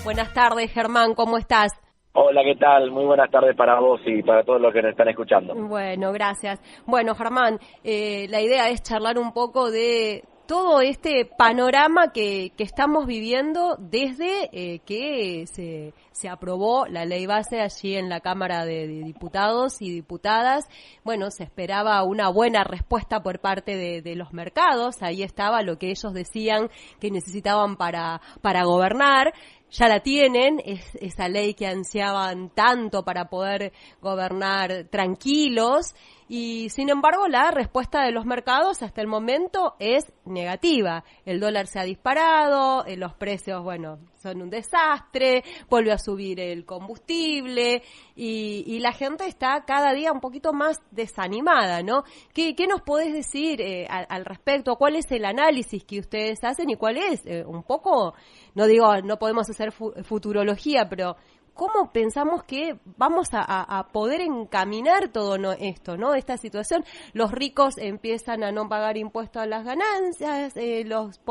Buenas tardes, Germán, ¿cómo estás? Hola, ¿qué tal? Muy buenas tardes para vos y para todos los que nos están escuchando. Bueno, gracias. Bueno, Germán, la idea es charlar un poco de todo este panorama que estamos viviendo desde que se aprobó la ley base allí en la Cámara de Diputados y Diputadas. Bueno, se esperaba una buena respuesta por parte de los mercados. Ahí estaba lo que ellos decían que necesitaban para gobernar. Ya la tienen, esa ley que ansiaban tanto para poder gobernar tranquilos, y sin embargo la respuesta de los mercados hasta el momento es negativa. El dólar se ha disparado, los precios, bueno, son un desastre, vuelve a subir el combustible y la gente está cada día un poquito más desanimada, ¿no? ¿Qué nos podés decir al respecto? ¿Cuál es el análisis que ustedes hacen y cuál es un poco, no digo, no podemos hacer futurología, pero ¿cómo pensamos que vamos a poder encaminar todo esto, ¿no? Esta situación, los ricos empiezan a no pagar impuestos a las ganancias, los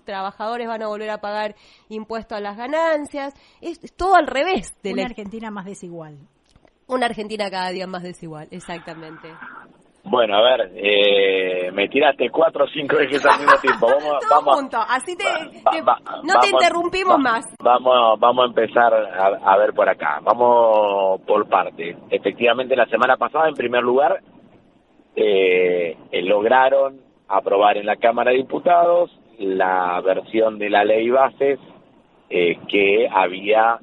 trabajadores van a volver a pagar impuestos a las ganancias, es todo al revés. Una Argentina más desigual. Una Argentina cada día más desigual, exactamente. Bueno, a ver, me tiraste 4 o 5 ejes al mismo tiempo. Vamos junto, así no te interrumpimos más. Vamos a empezar a ver por acá. Vamos por parte. Efectivamente, la semana pasada, en primer lugar, lograron aprobar en la Cámara de Diputados la versión de la ley bases que había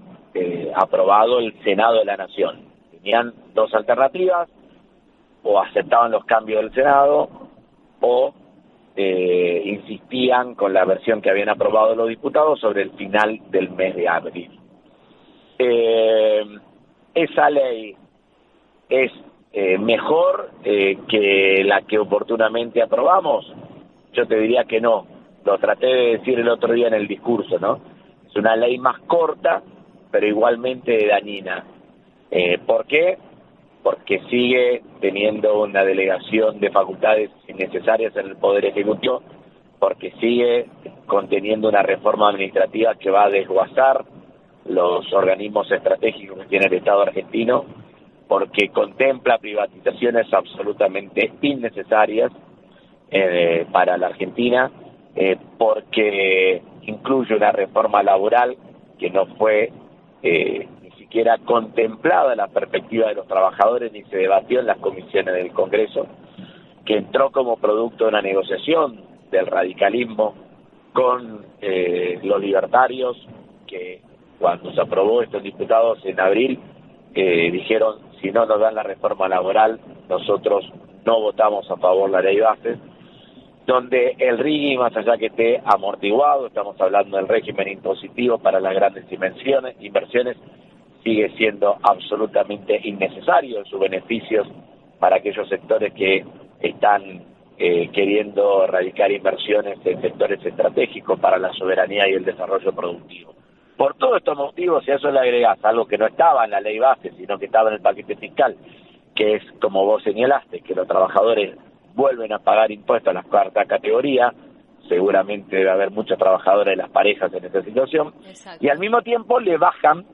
aprobado el Senado de la Nación. Tenían 2 alternativas: o aceptaban los cambios del Senado, o insistían con la versión que habían aprobado los diputados sobre el final del mes de abril. Esa ley es mejor que la que oportunamente aprobamos. Yo te diría que no. Lo traté de decir el otro día en el discurso, ¿no? Es una ley más corta, pero igualmente dañina. ¿Por qué? Porque sigue teniendo una delegación de facultades innecesarias en el Poder Ejecutivo, porque sigue conteniendo una reforma administrativa que va a desguazar los organismos estratégicos que tiene el Estado argentino, porque contempla privatizaciones absolutamente innecesarias para la Argentina, porque incluye una reforma laboral que no fue que era contemplada la perspectiva de los trabajadores ni se debatió en las comisiones del Congreso, que entró como producto de una negociación del radicalismo con los libertarios, que cuando se aprobó estos diputados en abril dijeron: si no nos dan la reforma laboral, nosotros no votamos a favor de la ley base, donde el RIGI, más allá que esté amortiguado, estamos hablando del régimen impositivo para las grandes inversiones, sigue siendo absolutamente innecesario en sus beneficios para aquellos sectores que están queriendo radicar inversiones en sectores estratégicos para la soberanía y el desarrollo productivo. Por todos estos motivos, si a eso le agregás algo que no estaba en la ley base, sino que estaba en el paquete fiscal, que es, como vos señalaste, que los trabajadores vuelven a pagar impuestos a la 4ª categoría, seguramente debe haber muchos trabajadores de las parejas en esta situación. Exacto. Y al mismo tiempo le bajan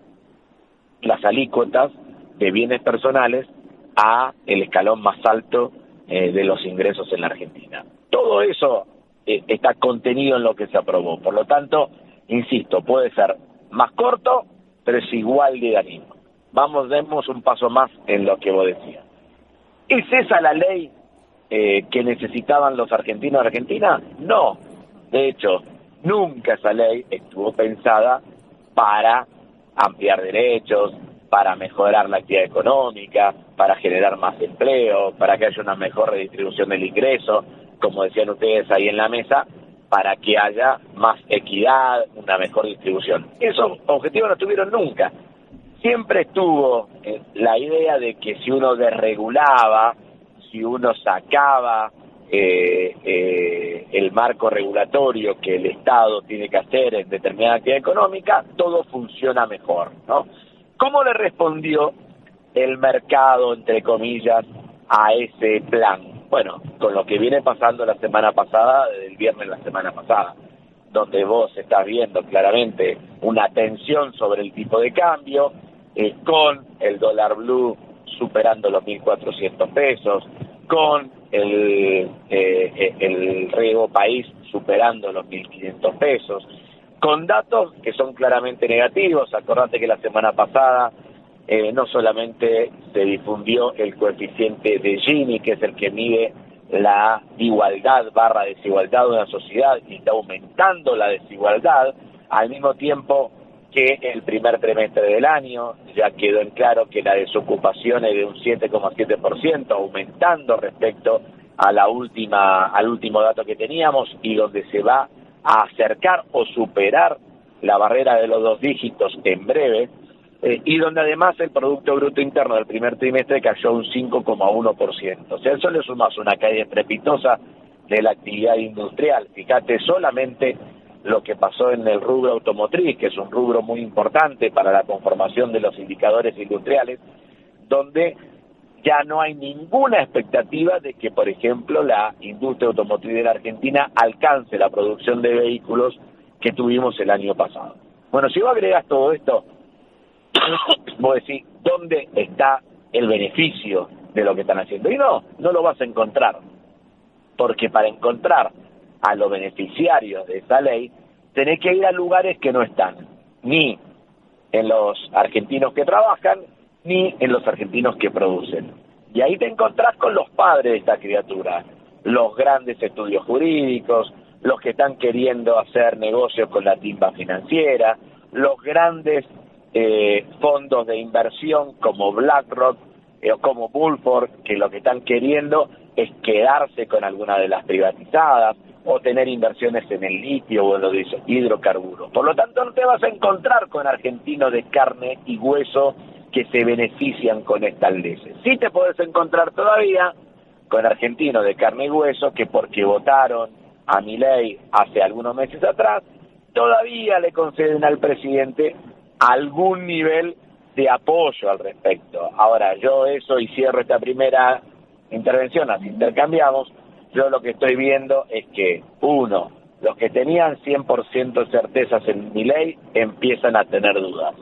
las alícuotas de bienes personales a el escalón más alto de los ingresos en la Argentina. Todo eso está contenido en lo que se aprobó. Por lo tanto, insisto, puede ser más corto, pero es igual de dañino. Demos un paso más en lo que vos decías. ¿Es esa la ley que necesitaban los argentinos y argentinas? No. De hecho, nunca esa ley estuvo pensada para ampliar derechos, para mejorar la actividad económica, para generar más empleo, para que haya una mejor redistribución del ingreso, como decían ustedes ahí en la mesa, para que haya más equidad, una mejor distribución. Esos objetivos no tuvieron nunca. Siempre estuvo la idea de que si uno desregulaba, si uno sacaba el marco regulatorio que el Estado tiene que hacer en determinada actividad económica, todo funciona mejor, ¿no? ¿Cómo le respondió el mercado, entre comillas, a ese plan? Bueno, con lo que viene pasando la semana pasada, el viernes de la semana pasada, donde vos estás viendo claramente una tensión sobre el tipo de cambio, con el dólar blue superando los 1.400 pesos, con el riego país superando los 1.500 pesos, con datos que son claramente negativos. Acordate que la semana pasada no solamente se difundió el coeficiente de Gini, que es el que mide la igualdad / desigualdad de una sociedad, y está aumentando la desigualdad, al mismo tiempo que el primer trimestre del año ya quedó en claro que la desocupación es de un 7,7%, aumentando respecto a al último dato que teníamos, y donde se va a acercar o superar la barrera de los 2 dígitos en breve, y donde además el Producto Bruto Interno del primer trimestre cayó un 5,1%. O sea, eso le sumas una caída estrepitosa de la actividad industrial. Fíjate solamente lo que pasó en el rubro automotriz, que es un rubro muy importante para la conformación de los indicadores industriales, donde ya no hay ninguna expectativa de que, por ejemplo, la industria automotriz de la Argentina alcance la producción de vehículos que tuvimos el año pasado. Bueno, si vos agregás todo esto, vos decís, ¿dónde está el beneficio de lo que están haciendo? Y no lo vas a encontrar, porque para encontrar a los beneficiarios de esa ley, tenés que ir a lugares que no están, ni en los argentinos que trabajan, ni en los argentinos que producen. Y ahí te encontrás con los padres de esta criatura, los grandes estudios jurídicos, los que están queriendo hacer negocios con la timba financiera, los grandes fondos de inversión como BlackRock o como Bullford, que lo que están queriendo es quedarse con alguna de las privatizadas o tener inversiones en el litio o en los hidrocarburos. Por lo tanto, no te vas a encontrar con argentinos de carne y hueso que se benefician con estas leyes. Sí te podés encontrar todavía con argentinos de carne y hueso que, porque votaron a Milei hace algunos meses atrás, todavía le conceden al presidente algún nivel de apoyo al respecto. Ahora, yo eso, y cierro esta primera intervención, así intercambiamos, yo lo que estoy viendo es que, uno, los que tenían 100% certezas en Milei empiezan a tener dudas.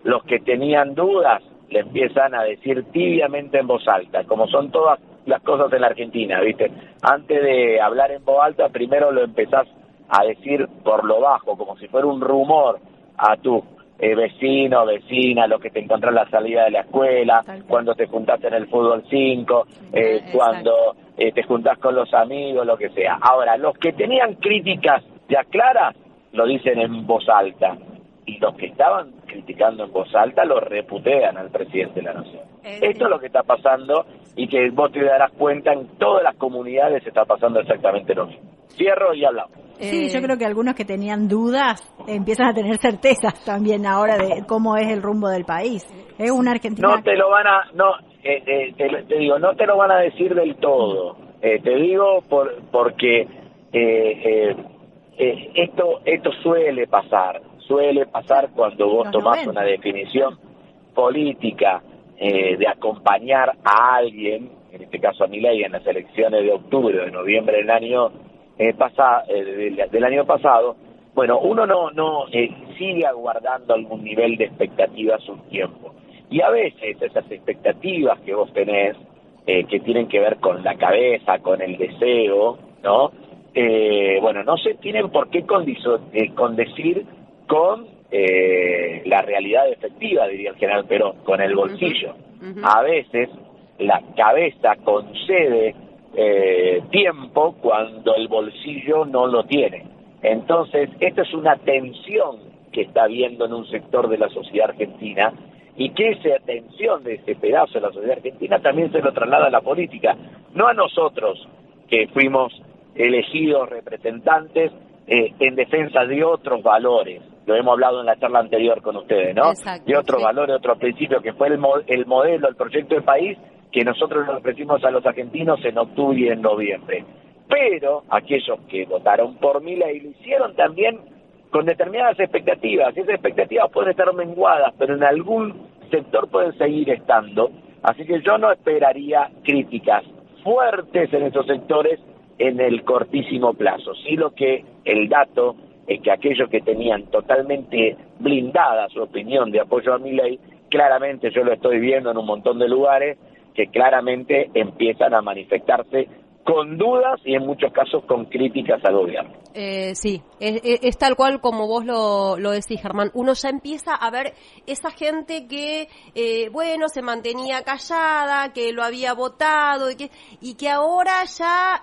Los que tenían dudas le empiezan a decir tibiamente en voz alta, como son todas las cosas en la Argentina, ¿viste? Antes de hablar en voz alta, primero lo empezás a decir por lo bajo, como si fuera un rumor a tu vecino, vecina, los que te encontrás en la salida de la escuela, cuando te juntaste en el fútbol 5, cuando te juntás con los amigos, lo que sea. Ahora, los que tenían críticas ya claras, lo dicen en voz alta, y los que estaban criticando en voz alta lo reputean al presidente de la Nación. Esto es lo que está pasando, y que vos te darás cuenta, en todas las comunidades está pasando exactamente lo mismo. Cierro y hablamos. Sí, yo creo que algunos que tenían dudas empiezan a tener certezas también ahora de cómo es el rumbo del país. Es una Argentina. No te lo van a, te digo, no te lo van a decir del todo. Te digo porque esto suele pasar cuando vos tomás una definición política de acompañar a alguien, en este caso a Milei, en las elecciones de octubre o de noviembre del año del año pasado. Bueno, uno no sigue aguardando algún nivel de expectativas un tiempo, y a veces esas expectativas que vos tenés, que tienen que ver con la cabeza, con el deseo, ¿no? Bueno, no se tienen por qué condecir con la realidad efectiva, diría el general Perón, con el bolsillo. A veces la cabeza concede tiempo cuando el bolsillo no lo tiene. Entonces, esta es una tensión que está habiendo en un sector de la sociedad argentina, y que esa tensión de ese pedazo de la sociedad argentina también se lo traslada a la política, no a nosotros, que fuimos elegidos representantes en defensa de otros valores. Lo hemos hablado en la charla anterior con ustedes, ¿no? Exacto, de otros valores, otros principios, que fue el modelo, el proyecto de país que nosotros le ofrecimos a los argentinos en octubre y en noviembre. Pero aquellos que votaron por Milei lo hicieron también con determinadas expectativas, y esas expectativas pueden estar menguadas, pero en algún sector pueden seguir estando. Así que yo no esperaría críticas fuertes en esos sectores en el cortísimo plazo. Sí, el dato es que aquellos que tenían totalmente blindada su opinión de apoyo a Milei, claramente yo lo estoy viendo en un montón de lugares, que claramente empiezan a manifestarse con dudas y en muchos casos con críticas al gobierno. Sí, es tal cual como vos lo decís, Germán. Uno ya empieza a ver esa gente que, se mantenía callada, que lo había votado y que ahora ya,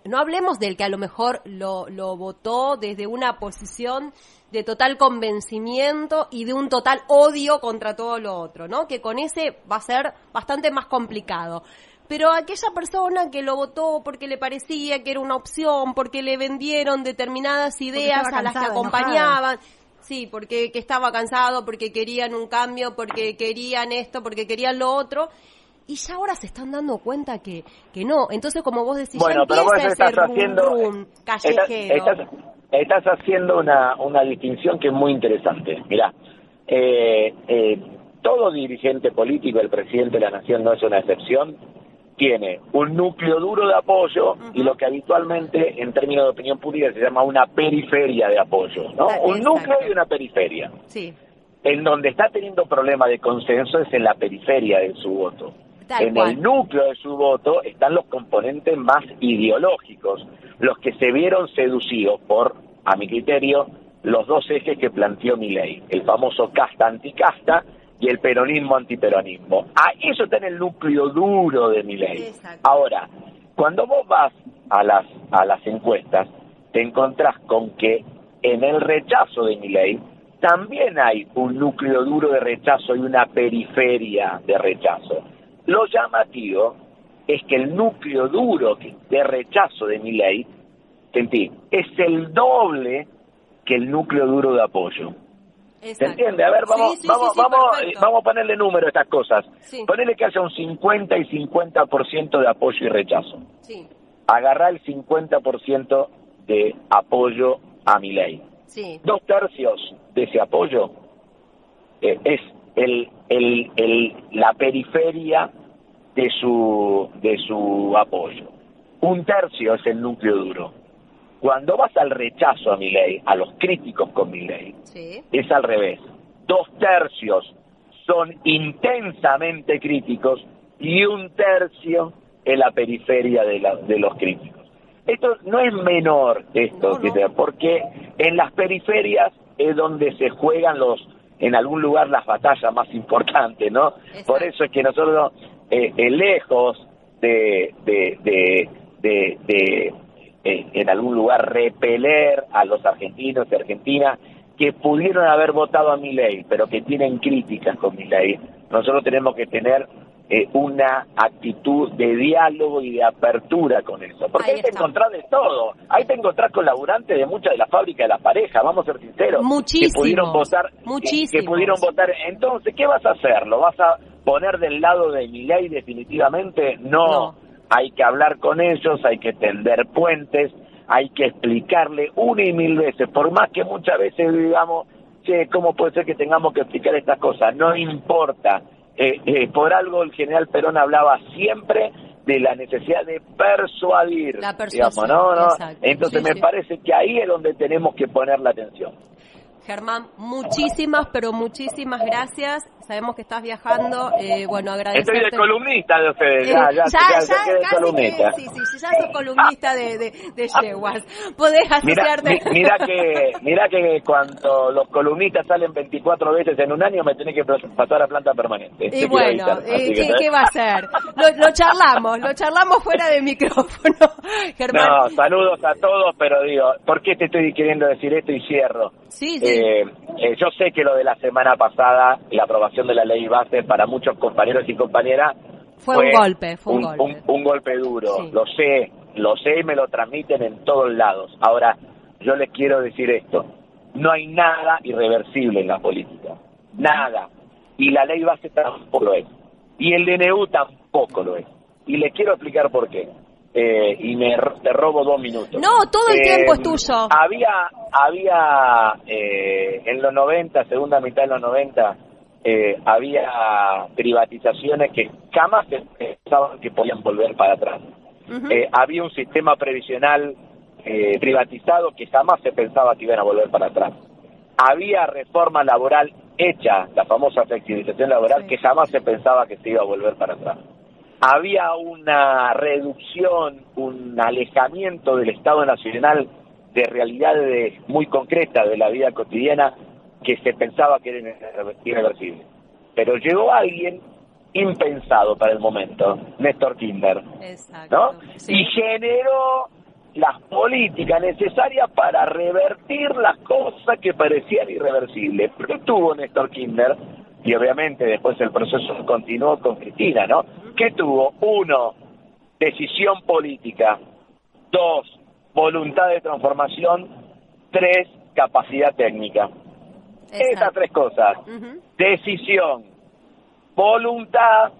no hablemos del que a lo mejor lo votó desde una posición de total convencimiento y de un total odio contra todo lo otro, ¿no? Que con ese va a ser bastante más complicado. Pero aquella persona que lo votó porque le parecía que era una opción, porque le vendieron determinadas ideas a las que acompañaban, sí, porque que estaba cansado, porque querían un cambio, porque querían esto, porque querían lo otro, y ya ahora se están dando cuenta que no. Entonces, como vos decís, bueno, ya empieza ese rum callejero. Estás haciendo una distinción que es muy interesante. Mirá, todo dirigente político, el presidente de la Nación no es una excepción, tiene un núcleo duro de apoyo y lo que habitualmente en términos de opinión pública se llama una periferia de apoyo, ¿no? Un núcleo y una periferia. Sí. En donde está teniendo problemas de consenso es en la periferia de su voto. En el núcleo de su voto están los componentes más ideológicos, los que se vieron seducidos por, a mi criterio, los dos ejes que planteó Milei, el famoso casta-anticasta y el peronismo-antiperonismo. Eso está en el núcleo duro de Milei. Exacto. Ahora, cuando vos vas a las encuestas, te encontrás con que en el rechazo de Milei también hay un núcleo duro de rechazo y una periferia de rechazo. Lo llamativo es que el núcleo duro de rechazo de Milei, es el doble que el núcleo duro de apoyo. Exacto. ¿Se entiende? A ver, vamos a ponerle número a estas cosas. Sí. Ponele que haya un 50 y 50% de apoyo y rechazo. Sí. Agarrá el 50% de apoyo a Milei. Sí. 2/3 de ese apoyo es la periferia de su apoyo. 1/3 es el núcleo duro. Cuando vas al rechazo a Milei, a los críticos con Milei, sí, es al revés. 2/3 son intensamente críticos y 1/3 es la periferia de los críticos. Esto no es menor, porque en las periferias es donde se juegan en algún lugar las batallas más importantes, ¿no? Exacto. Por eso es que nosotros, lejos de en algún lugar repeler a los argentinos y argentinas que pudieron haber votado a Milei, pero que tienen críticas con Milei, nosotros tenemos que tener una actitud de diálogo y de apertura con eso, porque ahí te encontrás de todo, ahí te encontrás con laburantes de muchas de las fábricas de las parejas, vamos a ser sinceros, muchísimos, que pudieron votar, entonces, ¿qué vas a hacer? ¿Lo vas a poner del lado de Milei definitivamente? No. Hay que hablar con ellos, hay que tender puentes, hay que explicarle una y mil veces, por más que muchas veces digamos, ¿cómo puede ser que tengamos que explicar estas cosas? No importa. Por algo el general Perón hablaba siempre de la necesidad de persuadir, la persuasión, digamos, ¿no? Entonces me parece que ahí es donde tenemos que poner la atención. Germán, muchísimas gracias. Sabemos que estás viajando. Agradecerte. Estoy de columnista de ustedes. Ya columnista. Sí, ya sos columnista de yeguas. Podés asociarte. Mira que cuando los columnistas salen 24 veces en un año, me tenés que pasar a planta permanente. Y bueno, ¿qué va a hacer? Lo charlamos fuera de micrófono, Germán. No, saludos a todos, pero digo, ¿por qué te estoy queriendo decir esto y cierro? Sí. Yo sé que lo de la semana pasada, la aprobación de la ley base para muchos compañeros y compañeras fue un golpe. Un golpe duro, sí. Lo sé y me lo transmiten en todos lados. Ahora, yo les quiero decir esto, no hay nada irreversible en la política, nada, y la ley base tampoco lo es, y el DNU tampoco lo es, y les quiero explicar por qué. Te robo 2 minutos. No, todo el tiempo es tuyo. Había en los 90, segunda mitad de los 90, había privatizaciones que jamás se pensaban que podían volver para atrás. Había un sistema previsional privatizado que jamás se pensaba que iban a volver para atrás. Había reforma laboral hecha, la famosa flexibilización laboral, que jamás se pensaba que se iba a volver para atrás. Había una reducción, un alejamiento del Estado Nacional de realidades muy concretas de la vida cotidiana que se pensaba que era irreversible. Pero llegó alguien impensado para el momento, Néstor Kirchner, ¿no? Sí. Y generó las políticas necesarias para revertir las cosas que parecían irreversibles. ¿Qué tuvo Néstor Kirchner? Y obviamente después el proceso continuó con Cristina, ¿no? ¿Qué tuvo? 1, decisión política. 2, voluntad de transformación. 3, capacidad técnica. Esas 3 cosas. Decisión, voluntad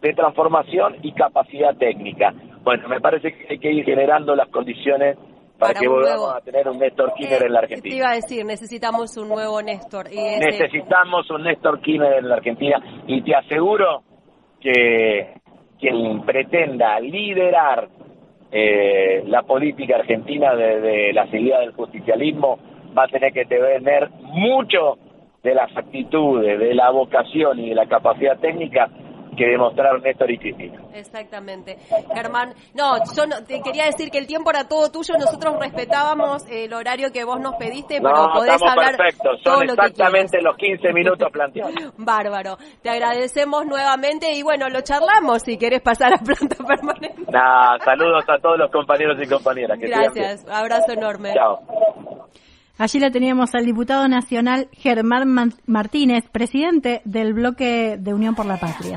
de transformación y capacidad técnica. Bueno, me parece que hay que ir generando las condiciones para que volvamos a tener un Néstor Kirchner en la Argentina. Te iba a decir, necesitamos un nuevo Néstor. Necesitamos un Néstor Kirchner en la Argentina, y te aseguro que quien pretenda liderar la política argentina desde la salida del justicialismo va a tener que tener mucho de las actitudes, de la vocación y de la capacidad técnica que demostraron Néstor y Cristina. Exactamente. Germán, yo te quería decir que el tiempo era todo tuyo, nosotros respetábamos el horario que vos nos pediste, pero podés hablar perfectos, son exactamente los 15 minutos planteados. Bárbaro, te agradecemos nuevamente y bueno, lo charlamos si querés pasar a planta permanente. Saludos a todos los compañeros y compañeras. Gracias, abrazo enorme. Chao. Allí la teníamos al diputado nacional Germán Martínez, presidente del bloque de Unión por la Patria.